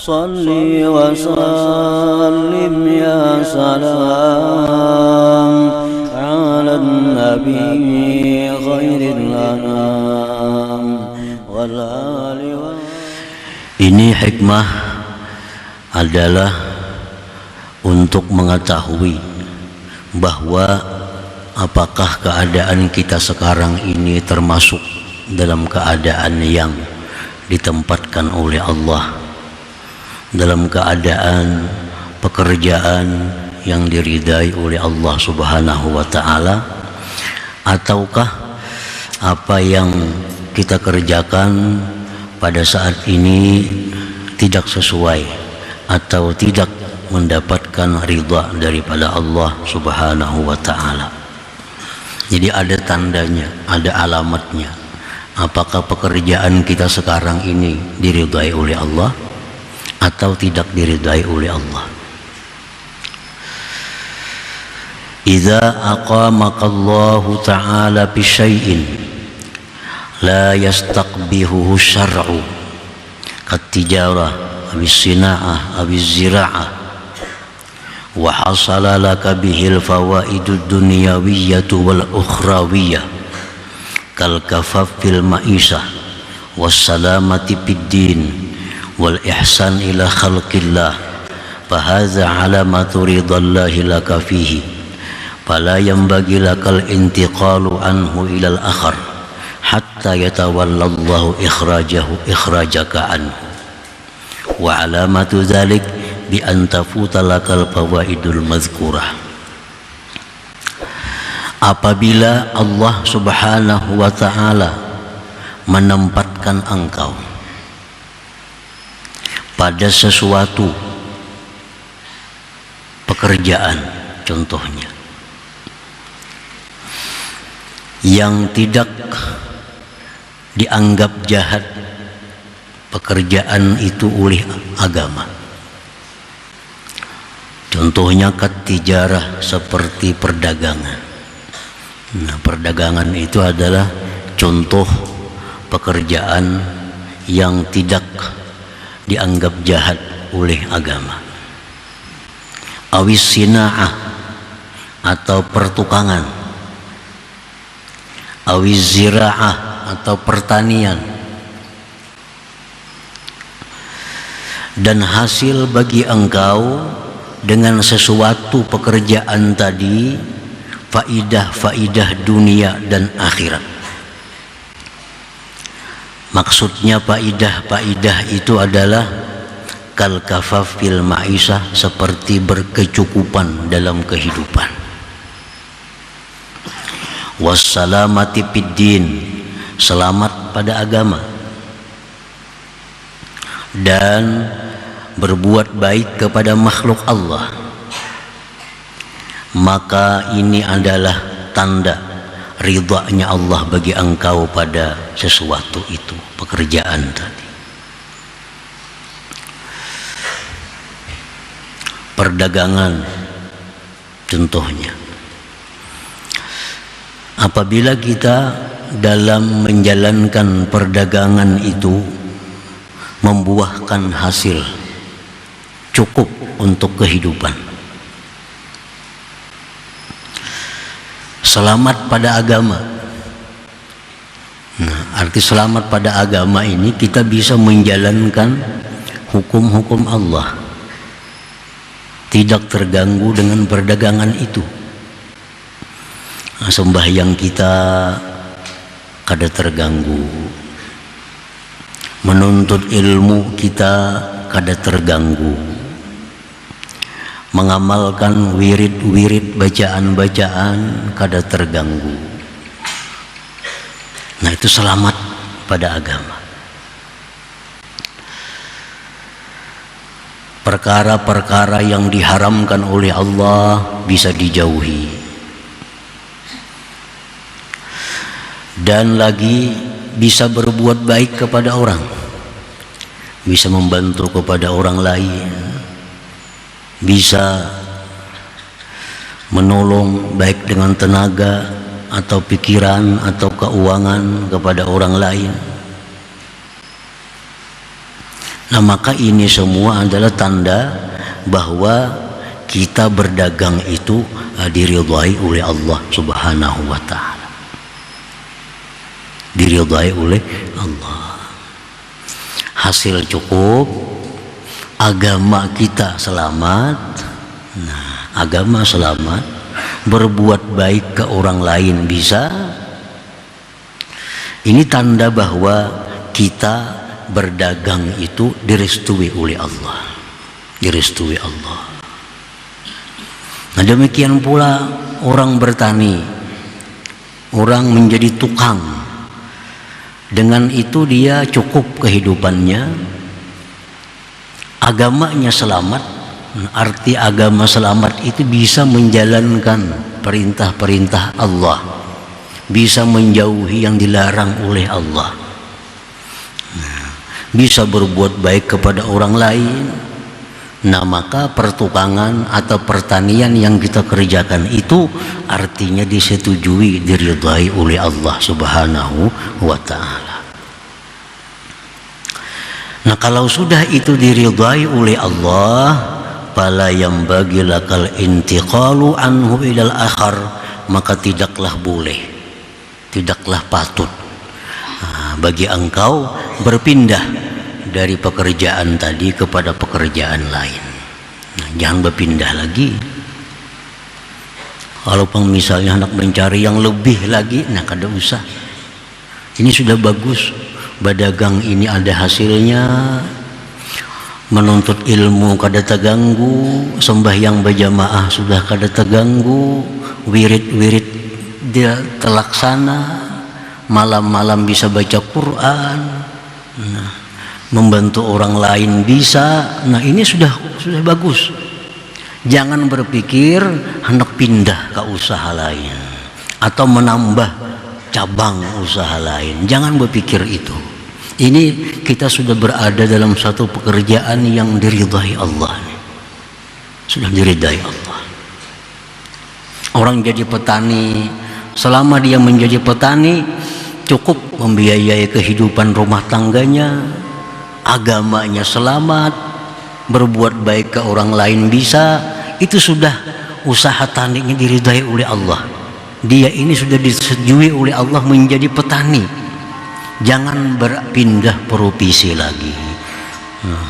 Salli wa sallim ya salam ala nabi khairil anam wal ali wa. Ini hikmah adalah untuk mengetahui bahwa apakah keadaan kita sekarang ini termasuk dalam keadaan yang ditempatkan oleh Allah, dalam keadaan pekerjaan yang diridai oleh Allah Subhanahu wa ta'ala, ataukah apa yang kita kerjakan pada saat ini tidak sesuai atau tidak mendapatkan ridha daripada Allah Subhanahu wa ta'ala. Jadi ada tandanya, ada alamatnya. Apakah pekerjaan kita sekarang ini diridai oleh Allah atau tidak diridai oleh Allah. Idza aqamakallahu ta'ala bi syai'in la yastaqbihuhu syar'u kat tijarah awis sina'ah awis zira'ah wa hasala laka bihil fawaidud dunyawiyyatu wal ukhrawiyyah kal kafafil ma'isah was salamati fid din wal ihsan ila khalqillah fahadza alamatu ridallahi laka fihi fala yanbaghi lakal intiqalu anhu ilal akhar hatta yatawallallahu ikhrajaka anhu wa alamatu dzalik bi an tafuta lakal fawaidul mazkurah. Apabila Allah Subhanahu wa ta'ala menempatkan engkau pada sesuatu pekerjaan, contohnya yang tidak dianggap jahat pekerjaan itu oleh agama, contohnya katijarah seperti perdagangan. Nah, perdagangan itu adalah contoh pekerjaan yang tidak dianggap jahat oleh agama. Awis sina'ah atau pertukangan, awis zira'ah atau pertanian, dan hasil bagi engkau dengan sesuatu pekerjaan tadi faidah dunia dan akhirat. Maksudnya faidah itu adalah kal kafafil ma'isah, seperti berkecukupan dalam kehidupan. Wassalamati fid din, selamat pada agama, dan berbuat baik kepada makhluk Allah. Maka ini adalah tanda ridhanya Allah bagi engkau pada sesuatu itu, pekerjaan tadi. Perdagangan contohnya, apabila kita dalam menjalankan perdagangan itu membuahkan hasil cukup untuk kehidupan, selamat pada agama. Nah, arti selamat pada agama ini kita bisa menjalankan hukum-hukum Allah, tidak terganggu dengan perdagangan itu. Nah, sembahyang kita kada terganggu, menuntut ilmu kita kada terganggu, mengamalkan wirid-wirid bacaan-bacaan kada terganggu. Nah, itu selamat pada agama. Perkara-perkara yang diharamkan oleh Allah bisa dijauhi, dan lagi bisa berbuat baik kepada orang, bisa membantu kepada orang lain, bisa menolong baik dengan tenaga atau pikiran atau keuangan kepada orang lain. Nah, maka ini semua adalah tanda bahwa kita berdagang itu diridhai oleh Allah Subhanahu wa taala. Diridhai oleh Allah. Hasil cukup, agama kita selamat. Nah, agama selamat, berbuat baik ke orang lain bisa. Ini tanda bahwa kita berdagang itu direstui oleh Allah. Direstui Allah. Nah, demikian pula orang bertani, orang menjadi tukang. Dengan itu dia cukup kehidupannya, agamanya selamat. Arti agama selamat itu bisa menjalankan perintah-perintah Allah, bisa menjauhi yang dilarang oleh Allah, bisa berbuat baik kepada orang lain. Nah, maka pertukangan atau pertanian yang kita kerjakan itu artinya disetujui, diridhai oleh Allah Subhanahu wa ta'ala. Nah, kalau sudah itu diridhai oleh Allah, fala yambaghi lakal intiqalu anhu ilal akhar, maka tidaklah boleh, tidaklah patut bagi engkau berpindah dari pekerjaan tadi kepada pekerjaan lain. Nah, jangan berpindah lagi. Walaupun misalnya hendak mencari yang lebih lagi, nah kada usah. Ini sudah bagus, berdagang ini ada hasilnya, menuntut ilmu kada terganggu, sembahyang berjamaah sudah kada terganggu, wirid-wirid dia terlaksana, malam-malam bisa baca Quran. Nah, membantu orang lain bisa. Nah, ini sudah bagus. Jangan berpikir hendak pindah ke usaha lain atau menambah cabang usaha lain. Jangan berpikir itu. Ini kita sudah berada dalam satu pekerjaan yang diridhai Allah. Sudah diridhai Allah. Orang jadi petani, selama dia menjadi petani cukup membiayai kehidupan rumah tangganya, agamanya selamat, berbuat baik ke orang lain bisa, itu sudah usaha taninya diridhai oleh Allah. Dia ini sudah disetujui oleh Allah menjadi petani. Jangan berpindah profesi lagi.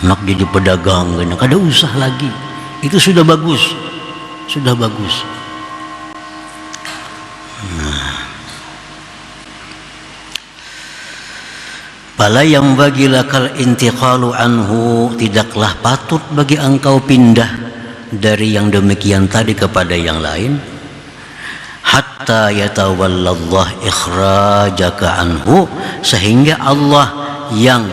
Nak jadi pedagang, kada usah lagi. Itu sudah bagus, sudah bagus. Fala yang bagi lakal intiqalu anhu, tidaklah patut bagi engkau pindah dari yang demikian tadi kepada yang lain, hatta yatawallallah ikhrajaka anhu, sehingga Allah yang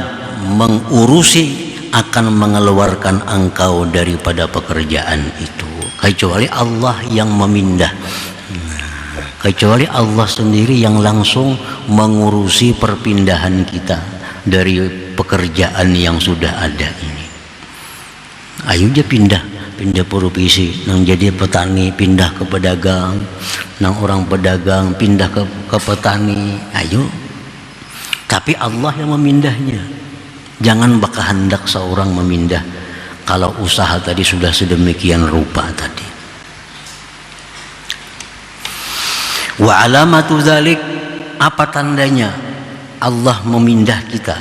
mengurusi akan mengeluarkan engkau daripada pekerjaan itu. Kecuali Allah yang memindah, kecuali Allah sendiri yang langsung mengurusi perpindahan kita dari pekerjaan yang sudah ada ini. Ayo dia pindah profesi, nang jadi petani pindah ke pedagang, nang orang pedagang pindah ke petani. Ayo, tapi Allah yang memindahnya. Jangan baka hendak seorang memindah kalau usaha tadi sudah sedemikian rupa tadi. Wa alamatu dzalik, apa tandanya Allah memindah kita?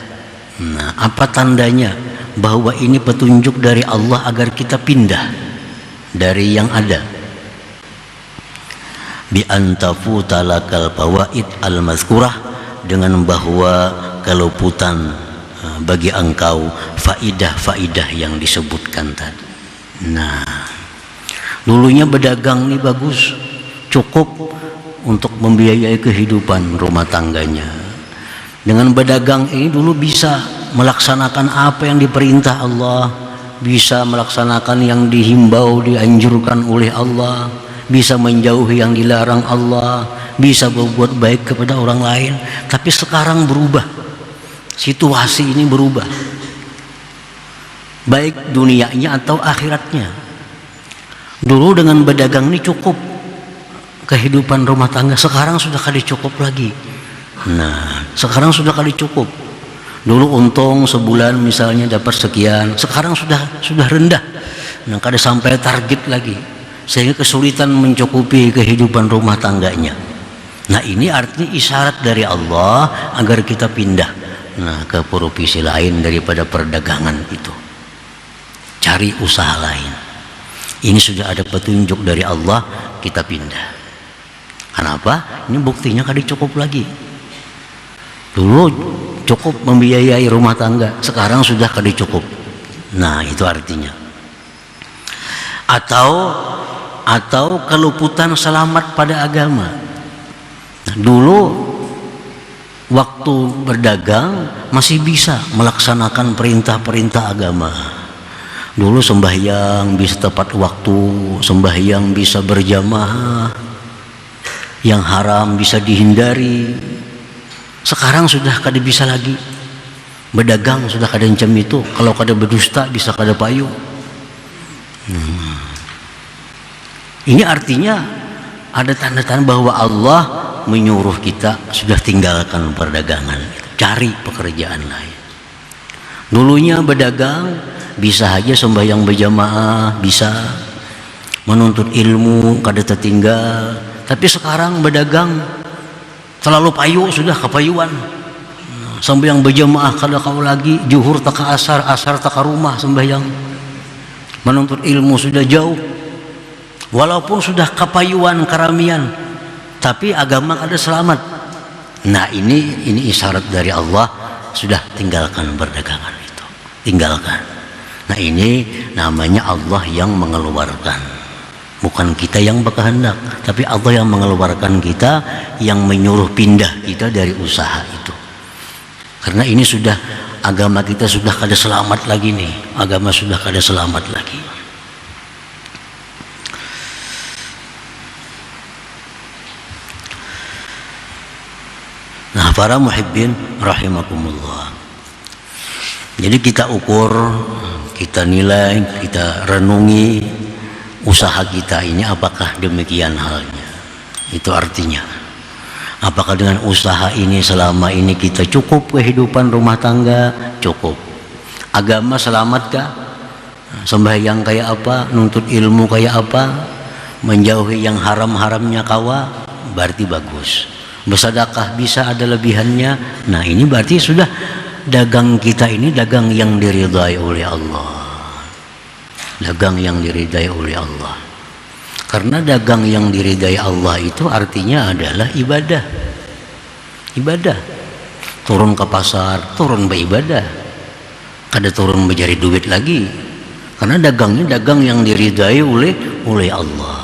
Nah, apa tandanya bahwa ini petunjuk dari Allah agar kita pindah dari yang ada? Bi antafuta lakal fawaid al mazkurah, dengan bahwa keluputan bagi engkau faidah-faidah yang disebutkan tadi. Nah, dulunya berdagang ini bagus, cukup untuk membiayai kehidupan rumah tangganya. Dengan berdagang ini dulu bisa melaksanakan apa yang diperintah Allah, bisa melaksanakan yang dihimbau, dianjurkan oleh Allah, bisa menjauhi yang dilarang Allah, bisa berbuat baik kepada orang lain. Tapi sekarang berubah, situasi ini berubah, baik dunianya atau akhiratnya. Dulu dengan berdagang ini cukup kehidupan rumah tangga, sekarang sudah kali cukup lagi. Nah, sekarang sudah kali cukup. Dulu untung sebulan misalnya dapat sekian, sekarang sudah rendah. Nah, kada sampai target lagi, sehingga kesulitan mencukupi kehidupan rumah tangganya. Nah, ini artinya isyarat dari Allah agar kita pindah ke profesi lain daripada perdagangan itu. Cari usaha lain. Ini sudah ada petunjuk dari Allah, kita pindah. Kenapa? Ini buktinya kada cukup lagi. Dulu cukup membiayai rumah tangga, sekarang sudah kada cukup. Nah, itu artinya. Atau keluputan selamat pada agama. Nah, dulu waktu berdagang masih bisa melaksanakan perintah-perintah agama. Dulu sembahyang bisa tepat waktu, sembahyang bisa berjamaah, yang haram bisa dihindari. Sekarang sudah kada bisa lagi. Berdagang sudah kada encam itu. Kalau kada berdusta bisa kada payu. Ini artinya ada tanda-tanda bahwa Allah menyuruh kita sudah tinggalkan perdagangan, cari pekerjaan lain. Dulunya berdagang bisa aja sembahyang berjamaah, bisa menuntut ilmu kada tertinggal. Tapi sekarang berdagang terlalu payu, sudah kepayuan. Sembahyang berjamaah kada kau lagi, zuhur tak ke asar, asar tak ke rumah sembahyang. Menuntut ilmu sudah jauh. Walaupun sudah kepayuan keramian, tapi agama kada selamat. Nah, ini isyarat dari Allah, sudah tinggalkan perdagangan itu. Tinggalkan. Nah, ini namanya Allah yang mengeluarkan. Bukan kita yang berkehendak, tapi Allah yang mengeluarkan kita, yang menyuruh pindah kita dari usaha itu. Karena ini sudah, agama kita sudah kada selamat lagi nih. Agama sudah kada selamat lagi. Nah, para muhibbin rahimakumullah. Jadi kita ukur, kita nilai, kita renungi usaha kita ini apakah demikian halnya. Itu artinya, apakah dengan usaha ini selama ini kita cukup kehidupan rumah tangga? Cukup. Agama selamatkah? Sembahyang kayak apa? Nuntut ilmu kayak apa? Menjauhi yang haram-haramnya kawa? Berarti bagus. Bersedekah bisa ada lebihannya. Nah, ini berarti sudah dagang kita ini dagang yang diridai oleh Allah. Dagang yang diridai oleh Allah. Karena dagang yang diridai Allah itu artinya adalah ibadah. Ibadah. Turun ke pasar, turun beribadah. Kada turun mencari duit lagi. Karena dagangnya dagang yang diridai oleh Allah.